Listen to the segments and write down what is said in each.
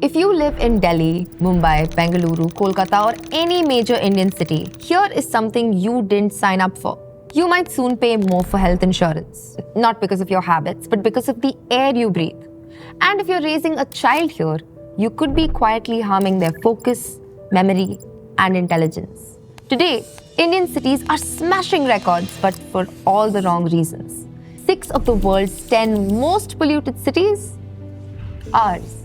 If you live in Delhi, Mumbai, Bengaluru, Kolkata, or any major Indian city, here is something you didn't sign up for. You might soon pay more for health insurance, not because of your habits, but because of the air you breathe. And if you're raising a child here, you could be quietly harming their focus, memory, and intelligence. Today, Indian cities are smashing records, but for all the wrong reasons. 6 of the world's 10 most polluted cities? Ours.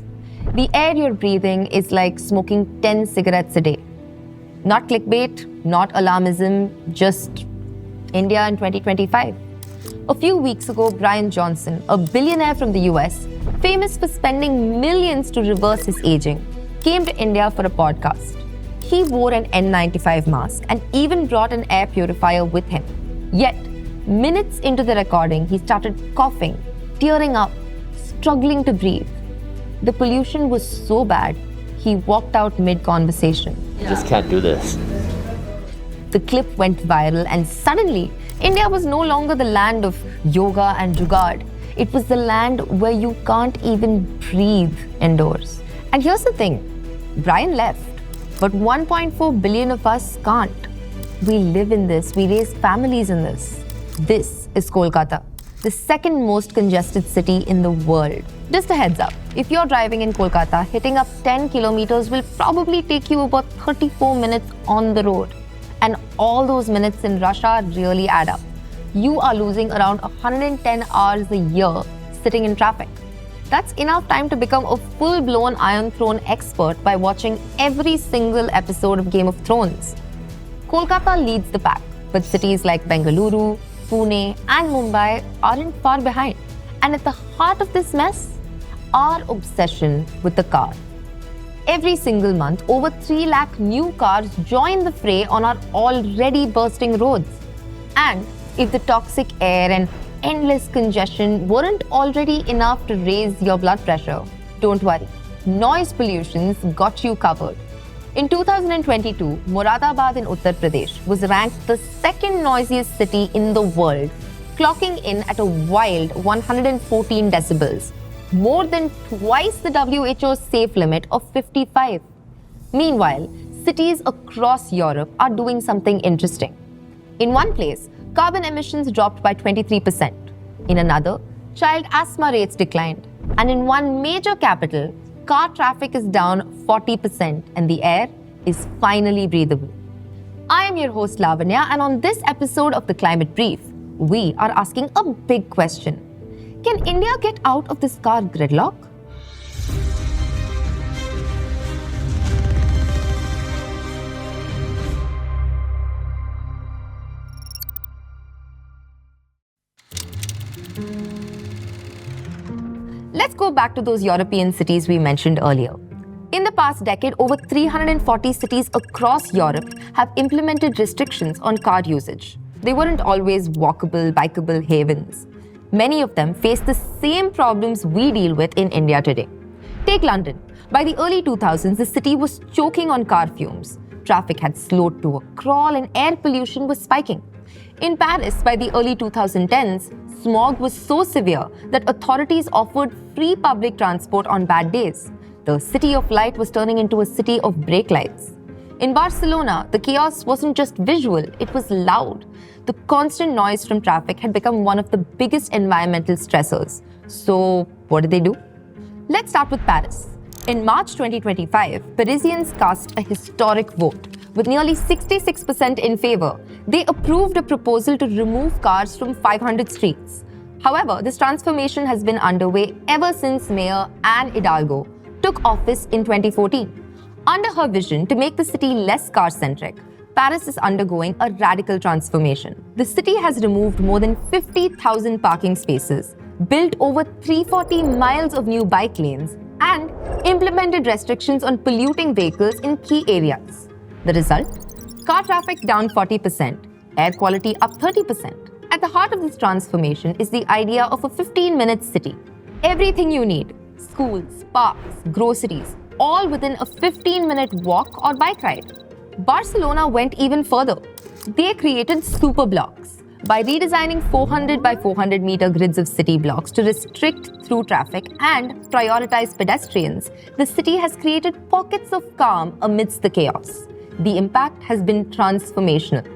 The air you're breathing is like smoking 10 cigarettes a day. Not clickbait, not alarmism, just India in 2025. A few weeks ago, Brian Johnson, a billionaire from the US, famous for spending millions to reverse his aging, came to India for a podcast. He wore an N95 mask and even brought an air purifier with him. Yet, minutes into the recording, he started coughing, tearing up, struggling to breathe. The pollution was so bad, he walked out mid-conversation. I just can't do this. The clip went viral and suddenly, India was no longer the land of yoga and jugaad. It was the land where you can't even breathe indoors. And here's the thing, Brian left, but 1.4 billion of us can't. We live in this, we raise families in this. This is Kolkata, the second most congested city in the world. Just a heads up, if you're driving in Kolkata, hitting up 10 kilometers will probably take you about 34 minutes on the road. And all those minutes in rush hour really add up. You are losing around 110 hours a year sitting in traffic. That's enough time to become a full-blown Iron Throne expert by watching every single episode of Game of Thrones. Kolkata leads the pack, but cities like Bengaluru, Pune and Mumbai aren't far behind. And at the heart of this mess, our obsession with the car. Every single month, over 3 lakh new cars join the fray on our already bursting roads. And if the toxic air and endless congestion weren't already enough to raise your blood pressure, don't worry. Noise pollution's got you covered. In 2022, Moradabad in Uttar Pradesh was ranked the second noisiest city in the world, clocking in at a wild 114 decibels, more than twice the WHO's safe limit of 55. Meanwhile, cities across Europe are doing something interesting. In one place, carbon emissions dropped by 23%. In another, child asthma rates declined. And in one major capital, car traffic is down 40% and the air is finally breathable. I am your host Lavanya, and on this episode of The Climate Brief, we are asking a big question. Can India get out of this car gridlock? Let's go back to those European cities we mentioned earlier. In the past decade, over 340 cities across Europe have implemented restrictions on car usage. They weren't always walkable, bikeable havens. Many of them face the same problems we deal with in India today. Take London. By the early 2000s, the city was choking on car fumes. Traffic had slowed to a crawl and air pollution was spiking. In Paris, by the early 2010s, smog was so severe that authorities offered free public transport on bad days. The city of light was turning into a city of brake lights. In Barcelona, the chaos wasn't just visual, it was loud. The constant noise from traffic had become one of the biggest environmental stressors. So, what did they do? Let's start with Paris. In March 2025, Parisians cast a historic vote. With nearly 66% in favor, they approved a proposal to remove cars from 500 streets. However, this transformation has been underway ever since Mayor Anne Hidalgo took office in 2014. Under her vision to make the city less car-centric, Paris is undergoing a radical transformation. The city has removed more than 50,000 parking spaces, built over 340 miles of new bike lanes, and implemented restrictions on polluting vehicles in key areas. The result? Car traffic down 40%, air quality up 30%. At the heart of this transformation is the idea of a 15-minute city. Everything you need, schools, parks, groceries, all within a 15-minute walk or bike ride. Barcelona went even further. They created super blocks, By redesigning 400 by 400 meter grids of city blocks to restrict through traffic and prioritize pedestrians, the city has created pockets of calm amidst the chaos. The impact has been transformational.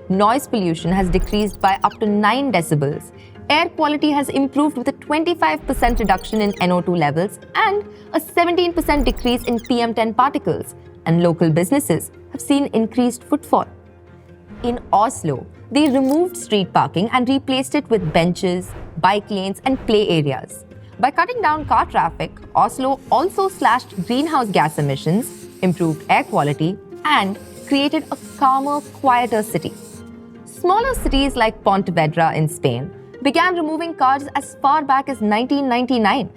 Noise pollution has decreased by up to 9 decibels. Air quality has improved with a 25% reduction in NO2 levels and a 17% decrease in PM10 particles, and local businesses have seen increased footfall. In Oslo, they removed street parking and replaced it with benches, bike lanes, and play areas. By cutting down car traffic, Oslo also slashed greenhouse gas emissions, improved air quality, and created a calmer, quieter city. Smaller cities like Pontevedra in Spain began removing cars as far back as 1999.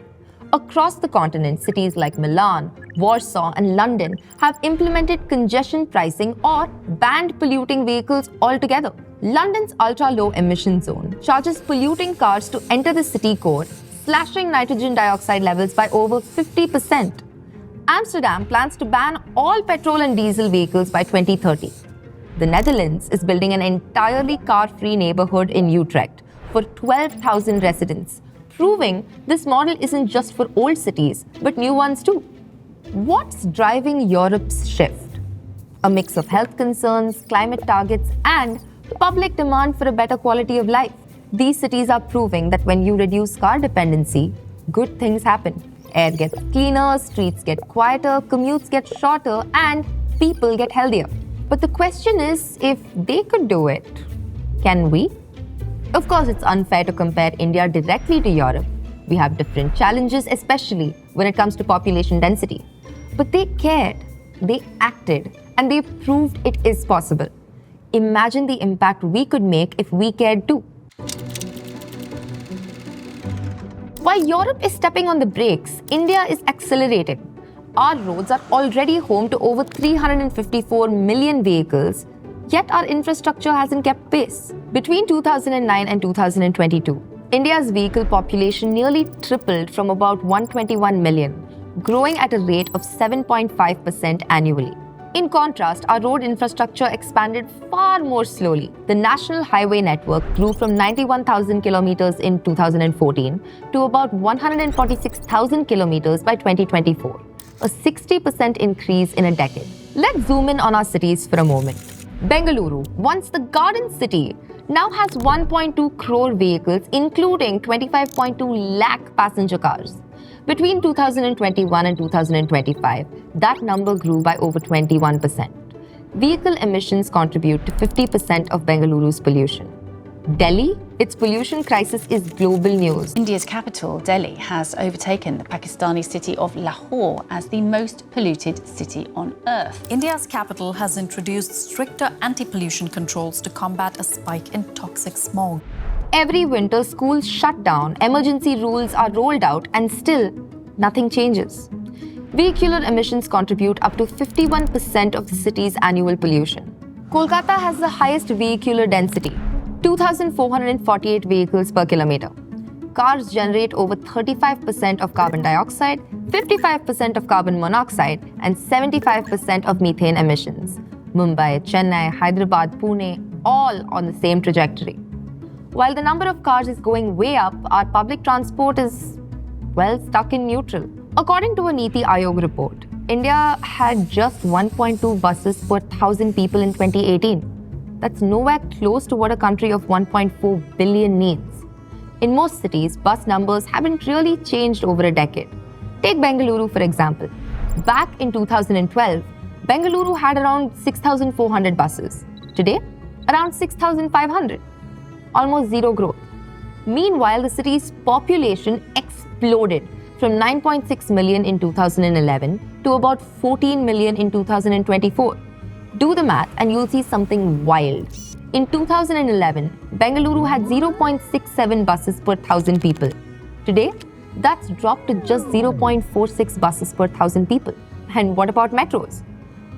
Across the continent, cities like Milan, Warsaw, and London have implemented congestion pricing or banned polluting vehicles altogether. London's ultra-low emission zone charges polluting cars to enter the city core, slashing nitrogen dioxide levels by over 50%. Amsterdam plans to ban all petrol and diesel vehicles by 2030. The Netherlands is building an entirely car-free neighborhood in Utrecht for 12,000 residents, proving this model isn't just for old cities, but new ones too. What's driving Europe's shift? A mix of health concerns, climate targets, and public demand for a better quality of life. These cities are proving that when you reduce car dependency, good things happen. Air gets cleaner, streets get quieter, commutes get shorter, and people get healthier. But the question is, if they could do it, can we? Of course, it's unfair to compare India directly to Europe. We have different challenges, especially when it comes to population density. But they cared, they acted, and they proved it is possible. Imagine the impact we could make if we cared too. While Europe is stepping on the brakes, India is accelerating. Our roads are already home to over 354 million vehicles, yet our infrastructure hasn't kept pace. Between 2009 and 2022, India's vehicle population nearly tripled from about 121 million, growing at a rate of 7.5% annually. In contrast, our road infrastructure expanded far more slowly. The national highway network grew from 91,000 kilometers in 2014 to about 146,000 kilometers by 2024, a 60% increase in a decade. Let's zoom in on our cities for a moment. Bengaluru, once the Garden City, now has 1.2 crore vehicles, including 25.2 lakh passenger cars. Between 2021 and 2025, that number grew by over 21%. Vehicle emissions contribute to 50% of Bengaluru's pollution. Delhi, its pollution crisis is global news. India's capital, Delhi, has overtaken the Pakistani city of Lahore as the most polluted city on earth. India's capital has introduced stricter anti-pollution controls to combat a spike in toxic smog. Every winter, schools shut down, emergency rules are rolled out, and still, nothing changes. Vehicular emissions contribute up to 51% of the city's annual pollution. Kolkata has the highest vehicular density, 2,448 vehicles per kilometer. Cars generate over 35% of carbon dioxide, 55% of carbon monoxide, and 75% of methane emissions. Mumbai, Chennai, Hyderabad, Pune, all on the same trajectory. While the number of cars is going way up, our public transport is, well, stuck in neutral. According to a Niti Aayog report, India had just 1.2 buses per 1,000 people in 2018. That's nowhere close to what a country of 1.4 billion needs. In most cities, bus numbers haven't really changed over a decade. Take Bengaluru, for example. Back in 2012, Bengaluru had around 6,400 buses. Today, around 6,500. Almost zero growth. Meanwhile, the city's population exploded from 9.6 million in 2011 to about 14 million in 2024. Do the math and you'll see something wild. In 2011, Bengaluru had 0.67 buses per 1,000 people. Today, that's dropped to just 0.46 buses per 1,000 people. And what about metros?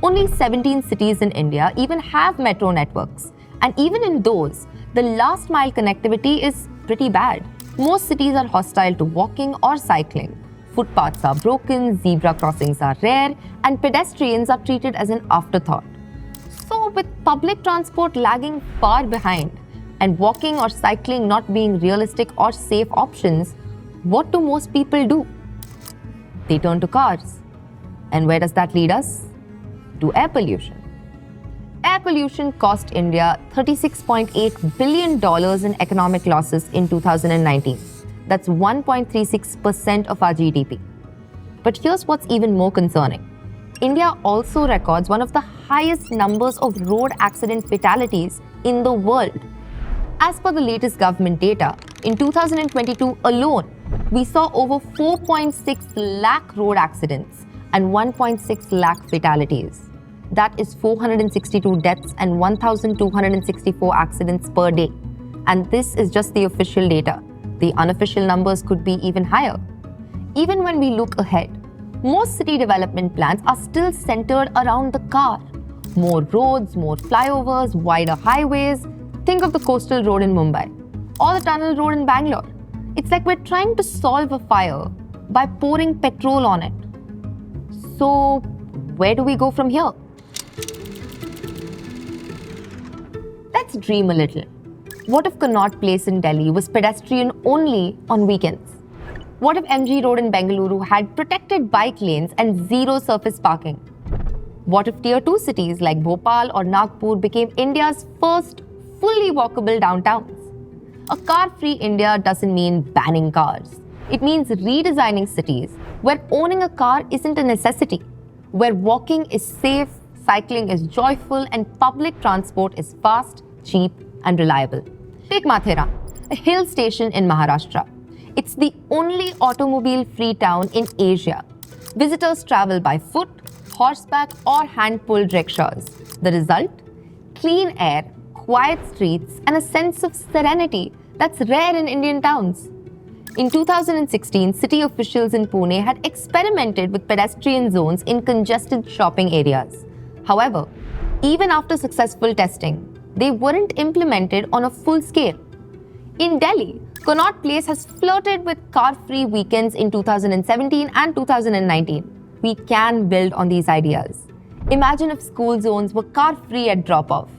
Only 17 cities in India even have metro networks. And even in those, the last mile connectivity is pretty bad. Most cities are hostile to walking or cycling. Footpaths are broken, zebra crossings are rare, and pedestrians are treated as an afterthought. So, with public transport lagging far behind, And walking or cycling not being realistic or safe options, what do most people do? They turn to cars. And where does that lead us? To air pollution. Air pollution cost India $36.8 billion in economic losses in 2019. That's 1.36% of our GDP. But here's what's even more concerning. India also records one of the highest numbers of road accident fatalities in the world. As per the latest government data, in 2022 alone, we saw over 4.6 lakh road accidents and 1.6 lakh fatalities. That is 462 deaths and 1,264 accidents per day. And this is just the official data. The unofficial numbers could be even higher. Even when we look ahead, most city development plans are still centered around the car. More roads, more flyovers, wider highways. Think of the coastal road in Mumbai or the tunnel road in Bangalore. It's like we're trying to solve a fire by pouring petrol on it. So, where do we go from here? Let's dream a little. What if Connaught Place in Delhi was pedestrian only on weekends? What if MG Road in Bengaluru had protected bike lanes and zero surface parking? What if Tier 2 cities like Bhopal or Nagpur became India's first fully walkable downtowns? A car-free India doesn't mean banning cars. It means redesigning cities where owning a car isn't a necessity, where walking is safe, cycling is joyful, and public transport is fast, cheap, and reliable. Take Mathera, a hill station in Maharashtra. It's the only automobile-free town in Asia. Visitors travel by foot, horseback, or hand-pulled rickshaws. The result? Clean air, quiet streets, and a sense of serenity that's rare in Indian towns. In 2016, city officials in Pune had experimented with pedestrian zones in congested shopping areas. However, even after successful testing, they weren't implemented on a full scale. In Delhi, Connaught Place has flirted with car-free weekends in 2017 and 2019. We can build on these ideas. Imagine if school zones were car-free at drop-off.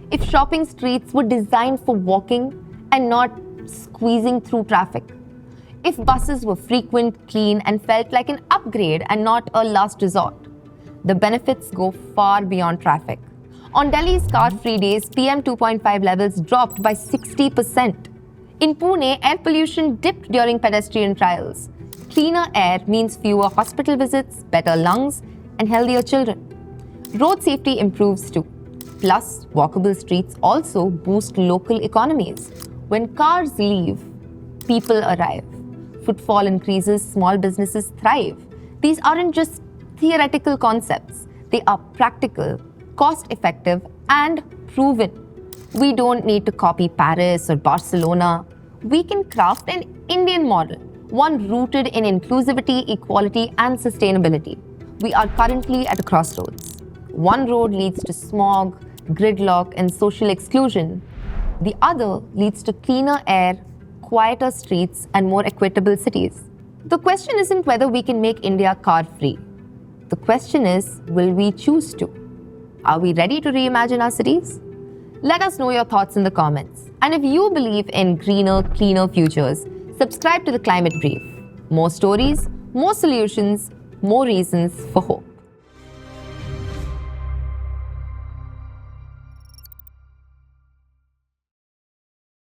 If shopping streets were designed for walking and not squeezing through traffic. If buses were frequent, clean, and felt like an upgrade and not a last resort. The benefits go far beyond traffic. On Delhi's car-free days, PM 2.5 levels dropped by 60%. In Pune, air pollution dipped during pedestrian trials. Cleaner air means fewer hospital visits, better lungs, and healthier children. Road safety improves too. Plus, walkable streets also boost local economies. When cars leave, people arrive. Footfall increases, small businesses thrive. These aren't just theoretical concepts. They are practical, cost-effective, and proven. We don't need to copy Paris or Barcelona. We can craft an Indian model, one rooted in inclusivity, equality, and sustainability. We are currently at a crossroads. One road leads to smog, gridlock, and social exclusion. The other leads to cleaner air, quieter streets, and more equitable cities. The question isn't whether we can make India car-free. The question is, will we choose to? Are we ready to reimagine our cities? Let us know your thoughts in the comments. And if you believe in greener, cleaner futures, subscribe to the Climate Brief. More stories, more solutions, more reasons for hope.